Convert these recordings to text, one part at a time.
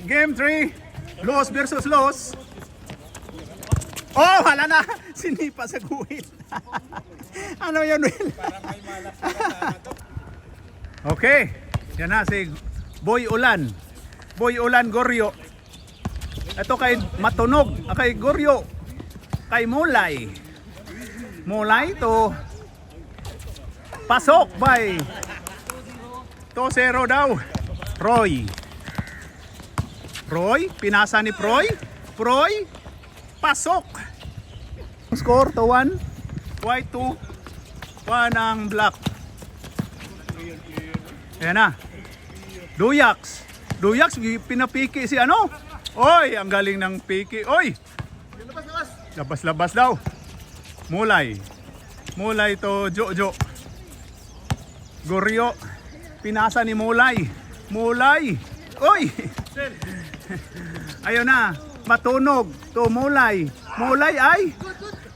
Game 3. Los versus Los. Oh, wala na. Sinipa sa guhit. Ano yun, Will? Okay. Yan na si Boy Ulan. Boy Ulan Goryo. Ito kay Matunog. Kay Goryo. Kay Mulay. Mulay to pasok by 2-0 daw. Roy. Roy, pinasa ni Proy. Proy, pasok. Score to 1. White 2. 1 ang black. Ayan na. Duyax. Duyax, pinapiki si ano? Oy, ang galing ng piki. Oy! Labas-labas daw. Mulay. Mulay to Jojo. Goryo. Pinasa ni Mulay. Mulay. Oy! Ayun na. Matunog to Mulay. Mulay ay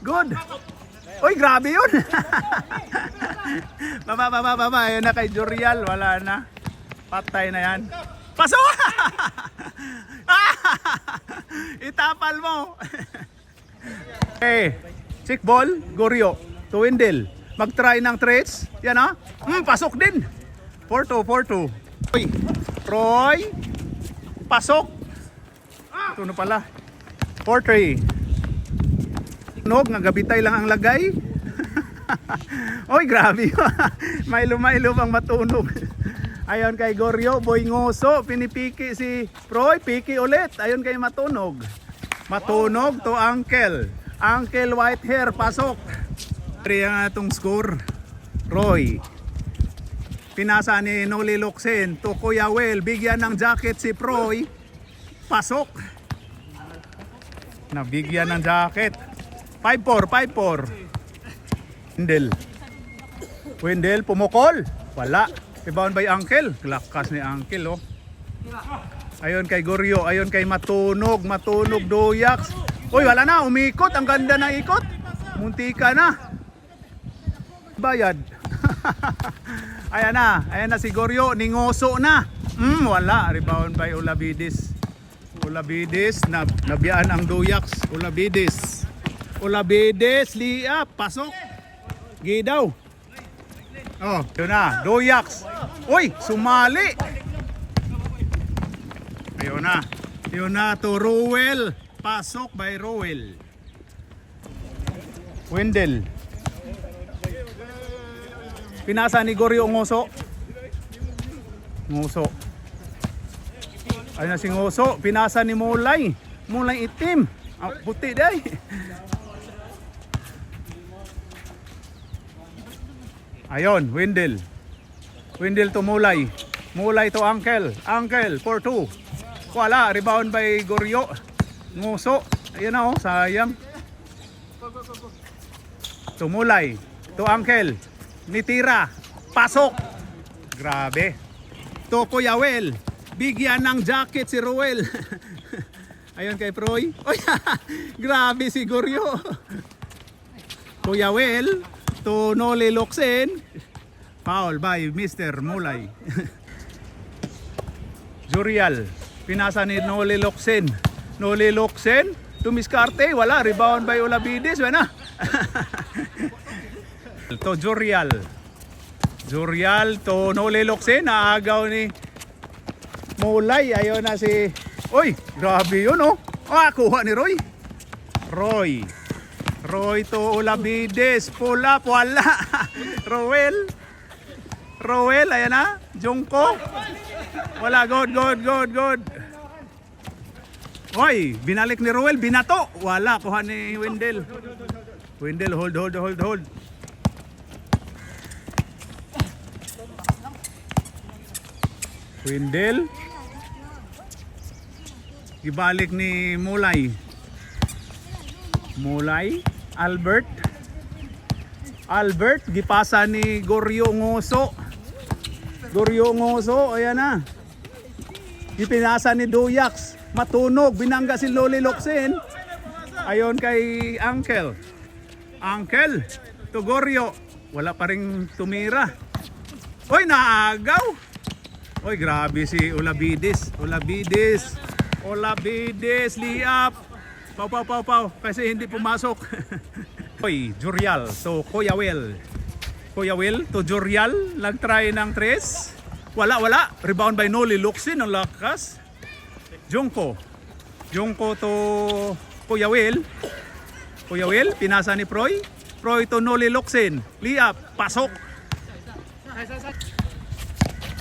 good. Oy, grabe yun. Baba. Ayun na kay Jorial. Wala na. Patay na yan. Pasok! Itapal mo. Okay. Chick ball. Goryo. To Wendell. Mag-try ng threats. Yan ha. Pasok din. 4-2. 4-2. Roy. Roy. Pasok. Ito na pala. 4-3. Nog, nagabitay lang ang lagay. Oy, grabe. Mailo-mailo ang matunog. Ayon kay Goryo, Boy Ngoso, pinipiki si Proy, piki ulit. Ayon kay Matunog. Matunog to Uncle. Uncle Whitehair, pasok. 3 ang atong score. Roy. Pinasa ni Noli Locsin to Kuya Well. Bigyan ng jacket si Proy. Pasok. Nabigyan ng jacket. 5-4. Wendell. Wendell pumukol. Wala. Rebound by Uncle. Lakas ni Uncle, oh. Ayon kay Goryo. Ayon kay Matunog. Matunog Duyax. Uy, wala na. Umikot. Ang ganda ng ikot. Muntika na. Bayad. Ayan na. Ayan na si Goryo. Ningoso na. Wala. Rebound by Olabidis. Olabidis. Nabiyaan ang Duyax. Olabidis. Olabidis. Liap. Pasok. Gidaw. Oh, yun na. Duyax. Uy, sumali. Ayun na. Yun na to Rowell. Pasok by Rowell. Wendell. Pinasa ni Goryo Ngoso. Ngoso. Ayun na si Ngoso. Pinasa ni Mulay. Mulay itim. Puti day. Ayon, Wendell. Wendell to Mulay. Mulay to Uncle. Uncle, 4-2. Wala, rebound by Goryo. Ngoso. Ayan na, oh, sayang. To Mulay. To Uncle. Nitira. Pasok. Grabe. To Kuya Well. Bigyan ng jacket si Roel. Ayon kay Proy. Oy, grabe si Goryo. Kuya Well. To Noli Locsin. Foul by Mr. Mulay. Jorial. Pinasa ni Noli Locsin. Noli Locsin. To Miscarte. Wala. Rebound by Olabidis. Wala. To Jorial. Jorial to Noli Locsin. Naagaw ni Mulay. Ayun na si... Uy! Grabe yun, oh. Kuha ni Roy. Roy. Roy to Olabidis. Pull up. Wala. Rowell. Rowell. Ayan na. Jungko. Wala. Good. Oy. Binalik ni Rowell. Binato. Wala. Kuha ni Wendell. Wendell. Hold. Wendell. Ibalik ni Mulay. Albert. Gipasa ni Goryo Ngoso. Ayan na. Ipinasa ni Duyax. Matunog. Binangga si Noli Locsin. Ayon kay Uncle. To Goryo. Wala pa ring tumira. Oy, naagaw. Oy, grabe si Olabidis. Olavides, Liap. Pau, pau, pau, pau. Kasi hindi pumasok. Oy, Jurial to Kuya Will. Kuya Will to Jurial. Nag-try ng 3. Wala, wala. Rebound by Noli Luxin. Ang lakas. Jungko. Jungko to Kuya Will. Kuya Will, pinasa ni Proy. Proy to Noli Luxin. Liap, pasok.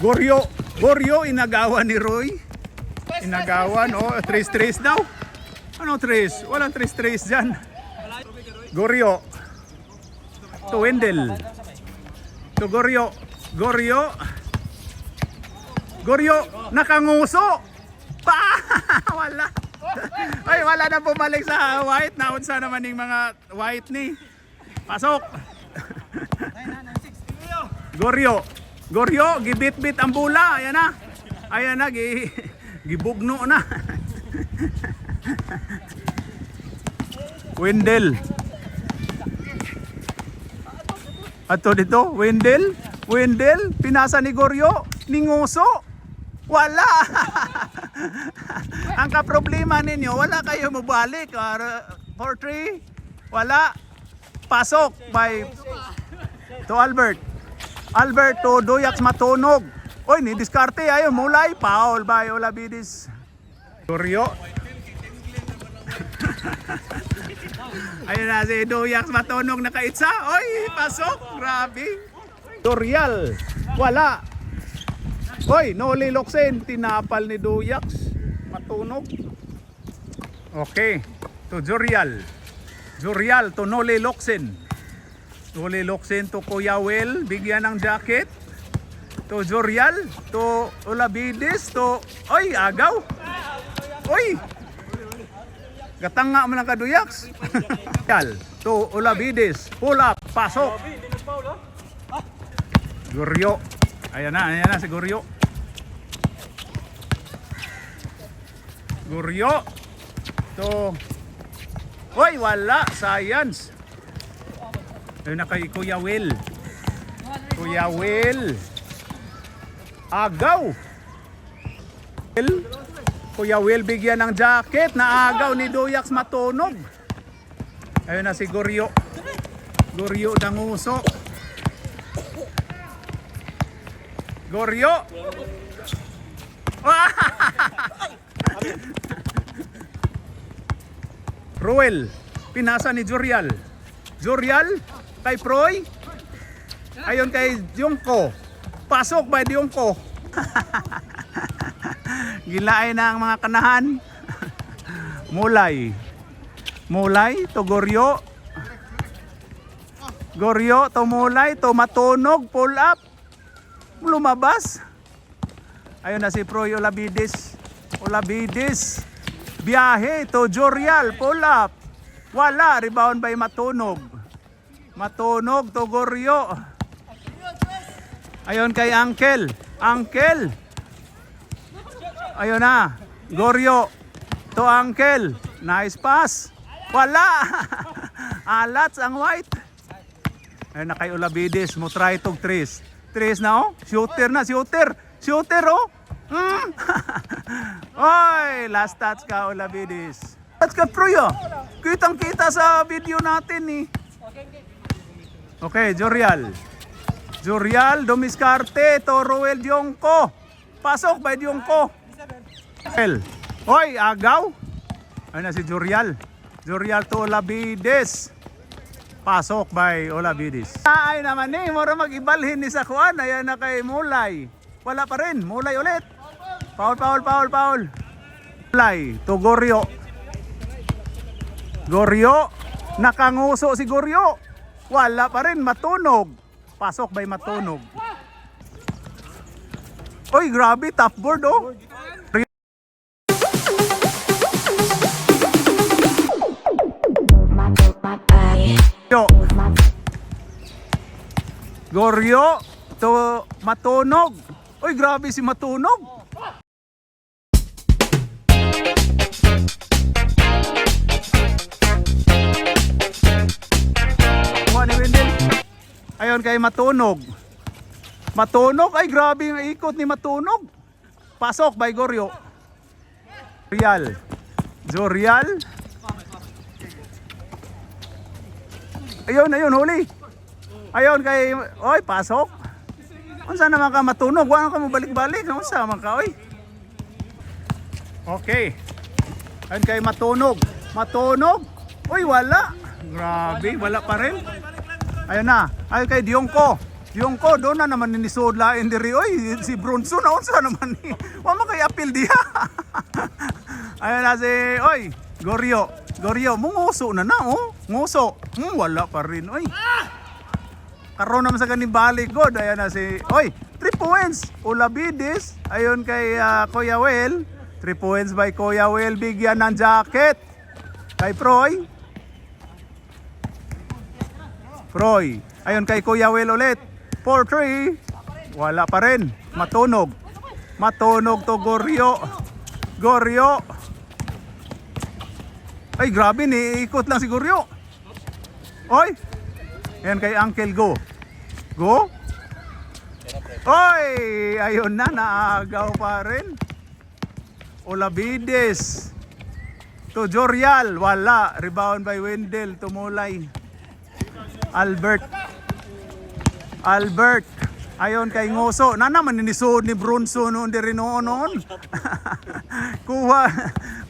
Goryo. Goryo, inagawan ni Roy. Inagawan, oh, 3-3 daw. Ano 3? Walang 3-3 dyan. Goryo. To Wendell. To Goryo. Goryo. Goryo, nakanguso. Pa! Wala. Ay, wala na bumalik sa white. Naunsa naman yung mga white ni. Pasok. Goryo. Goryo, gibit-bit ang bula. Ayan na. Ayan na, gibugno na. Wendell. Ato dito, Wendell. Wendell, pinasa ni Goryo. Ninguso. Wala. Ang kaproblema ninyo, wala kayo mabalik. 4-3. Wala. Pasok by to Albert. Albert to Doyax matunog. Oy, ni diskarte ayo mulay foul by Olavides. Goryo. Ayun na si Doyax matunog nakaitsa. Oy, pasok. Grabe. Dorial. Wala. Oy, Noli Luxin tinapal ni Doyax. Matunog. Okay. To Jorial. Jorial to Noli Luxin. Noli Luxin to Kuya Will, bigyan ng jacket. To Jorial, to Olavides, to... Oy, agaw! Oy! Gatanga mo ng Kaduyax. To Olavides, pull up, pasok. Goryo. Ayan na si Goryo. Goryo. To... Oy, wala, science. Ayun na kay Kuya Will. Kuya Will. Agaw. Kuya Will bigyan ng jacket na agaw ni Doyax matunog. Ayun na si Goryo. Goryo danguso. Goryo. Ruel. Pinasa ni Jorial. Jorial. Kay Proy. Ayon kay Jungko. Pasok by Jungko. Gilaay na ang mga kanahan. Mulay. Mulay to Goryo. Goryo to Mulay to matunog. Pull up. Lumabas. Ayon na si Proy Olavides. Olavides. Biyahe to Jorial. Pull up. Wala. Rebound by matunog. Matunog to Goryo. Ayon kay Uncle. Uncle. Ayun na. Goryo to Uncle. Nice pass. Wala. Alats ang white. Ayun na kay Olavides. Mo try to 3. 3 na oh. Shooter na. Shooter. Shooter oh. Oy. Last touch ka Olavides. Touch ka pro yo. Kitang kita sa video natin eh. Okay, Jorial. Jorial, Domiskarte, to Roel Jungko. Pasok by Jungko. Hoy, agaw. Ayun na si Jorial. Jorial to Olavides. Pasok by Olavides. Ay naman eh, mura mag-ibalhin ni sa kuan. Ayan na kay Mulay. Wala pa rin, Mulay ulit. Foul, foul, foul, foul. Mulay to Goryo. Goryo. Nakanguso si Goryo. Wala pa rin, matunog. Pasok by matunog. Oy, grabe, top board oh. Goryo to matunog. Oy, grabe si matunog. Ayon kay Matunog. Matunog, ay grabe yung ikot ni Matunog. Pasok by Goryo. Jorial. Jorial. Ayun, huli. Ayun kay, oy, pasok. Unsa naman ka matunog? Wala ka mo balik-balik. Unsa man ka, oy? Okay. Ayun kay matunog. Matunog. Uy, wala. Grabe, wala pa rin. Ayun na. Ayun kay Diongko. Diongko, doon na naman ninisod lain diri. Oy, si Bronson na unsa naman ni. Wa man kay apil diha. Ayun na si, oy, Goryo. Goryo, munguso na oh. Nguso. Wala pa rin, oy. Karon naman sa kaning balik god. Ayun na si, oy, 3 points. Olabidis. Ayun kay Kuya Will. 3 points by Kuya Will. Bigyan ng jacket. Kay Froy. Froy. Ayun kay Kuya Will ulit. 4-3. Wala pa rin. Matunog. Matunog to Goryo. Goryo. Ay grabe ni. Ikot lang si Goryo. Oy. Ayun kay Uncle Go. Go. Oy. Ayun na. Naagaw pa rin. Olabides. To Jorial. Wala. Rebound by Wendell. Tumulay. Albert. Ayon kay Ngoso. Na naman ninisod ni Bronson noon diri noon. Kuha.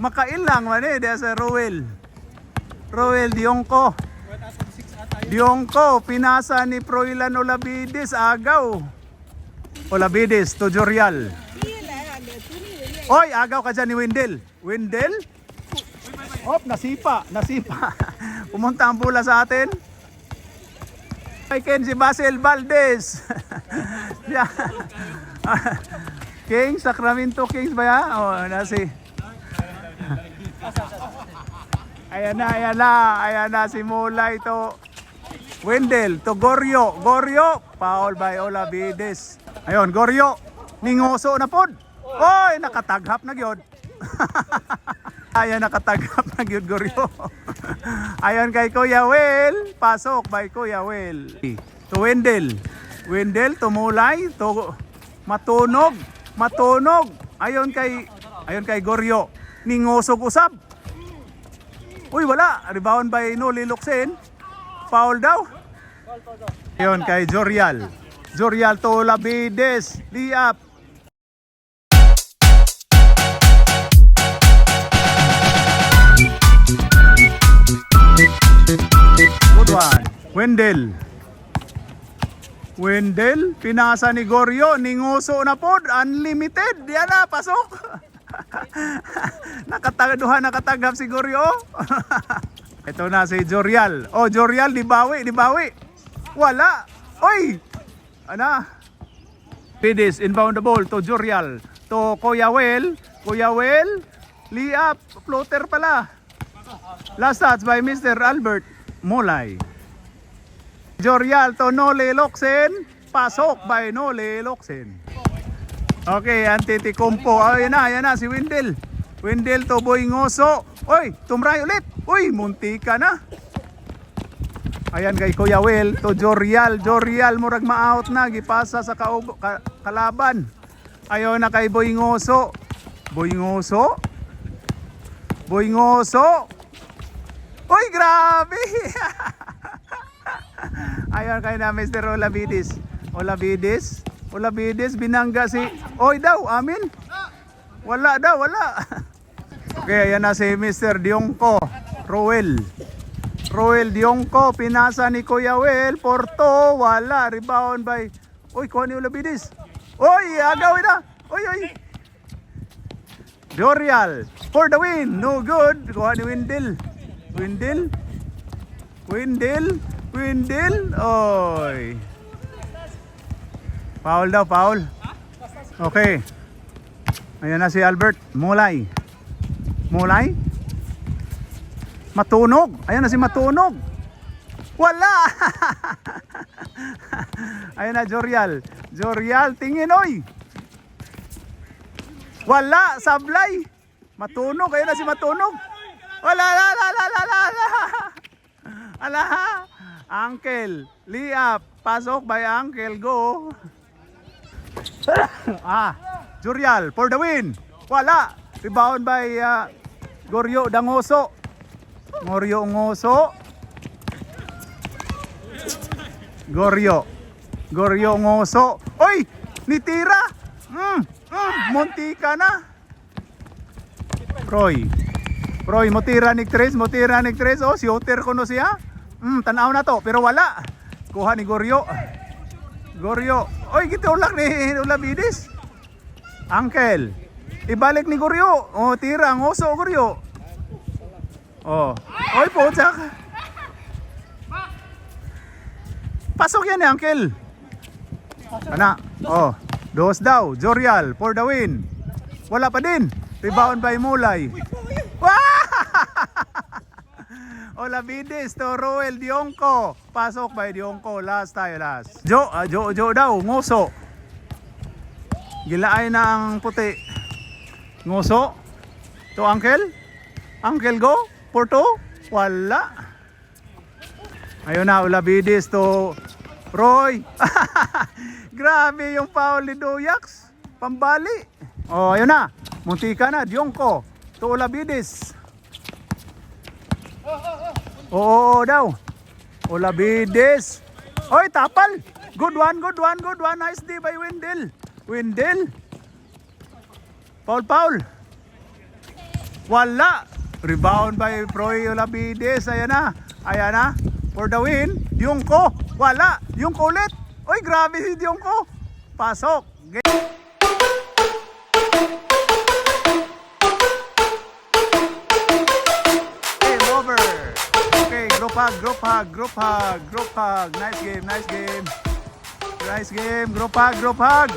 Makailang man diya sa Roel. Roel Diongko. Diongko. Pinasa ni Froilan Olabides. Agaw. Olabides to Jorial. Oy, agaw ka dyan ni Wendell. Wendell? Hop, nasipa. Pumunta ang bola sa atin. Kay si Basil Valdez. Kings, Sacramento Kings ba yan? Oh, nasi. Ayan na si Mulay to Wendell to Goryo. Goryo, foul by Olabides. Ayun, Goryo, ningoso na pod. Oy, nakataghap na gyud. Ayan, nakataghap na gyud Goryo. Ayon kay Kuya Will, pasok by Kuya Will. To Wendell. Wendell tumulay to matunog. Ayon kay Goryo. Ningosog usab. Uy, wala. Rebound by Noli Luxen. Foul daw. Ayon kay Jorial. Jorial to Olabides. Liap. Good one. Wendell, pinasa ni Goryo, ninguso na pod, unlimited. Yan na, pasok. Nakataghap si Goryo. Ito na si Jorial. Oh, Jorial, di bawi. Wala. Oy. Ana. Pidis, inbound the ball to Jorial. To Kuya Will, liap, floater pala. Last touch by Mr. Albert Mulay. Jorial to Noli Luxen. Pasok by Noli Luxen. Okay, Antetokounmpo. Ayan na si Wendell. Wendell to Boy Ngoso. Oy, tumray ulit. Uy, munti ka na. Ayan kay Kuya Will to Jorial. Jorial murag ma-out na. Gipasa sa kalaban. Ayaw na kay Boy Ngoso. Boy Ngoso. Uy, grabe. Ayan kay na Mr. Olabides. Olabides binangga si. Oy daw, amin. Wala. Okay, ayan na si Mr. Diongko. Roel Diongko, pinasa ni Kuya Will. Porto, wala. Rebound by. Uy, kuha ni Olabides. Oy, agawin na. Oy. Jorial for the win. No good. Kuha ni Wendell. Oy. Foul daw. Okay. Ayan na si Albert Mulay. Matunog. Ayan na si Matunog. Wala. Ayan na Jorial, tingin oy. Wala, sablay. Matunog, ayan na si Matunog. Wala. Ala. Uncle, liap. Pasok by Uncle, go. Jorial for the win. Wala. Rebound by Goryo Dangoso. Goryo Ngoso. Goryo Ngoso. Oy! Nitira! Muntika na. Roy, motira ni Tres. Oh, si Oter ko no siya. Tanaw na to, pero wala. Kuha ni Goryo. Oy, gitulak ni Olabidis. Uncle. Ibalik ni Goryo. Oh, tira ang oso Goryo. Oh. Oy, putsak. Pasok yan eh, Uncle. Ana. Oh. Dos daw. Jorial for the win. Wala pa din. Rebound by Mulay. Olabidis to Roel Dionco. Pasok by Dionco. Last. Jo daw. Ngoso. Gilaay na ang puti. Ngoso. To Uncle. Uncle go. For two. Wala. Ayun na. Olabidis to Roy. Grabe yung foul ni Duyax. Pambali. Oh, ayun na. Muntika na. Dionco. To Olabidis. Oo daw. Olabidis. Oy, tapal. Good one. Nice D by Wendell. Foul. Wala. Rebound by Proy Olabidis. Ayan na. For the win. Dionco. Wala. Dionco ulit. Oy, grabe si Dionco. Pasok. Game over. Okay, group hug. Nice game. Group hug.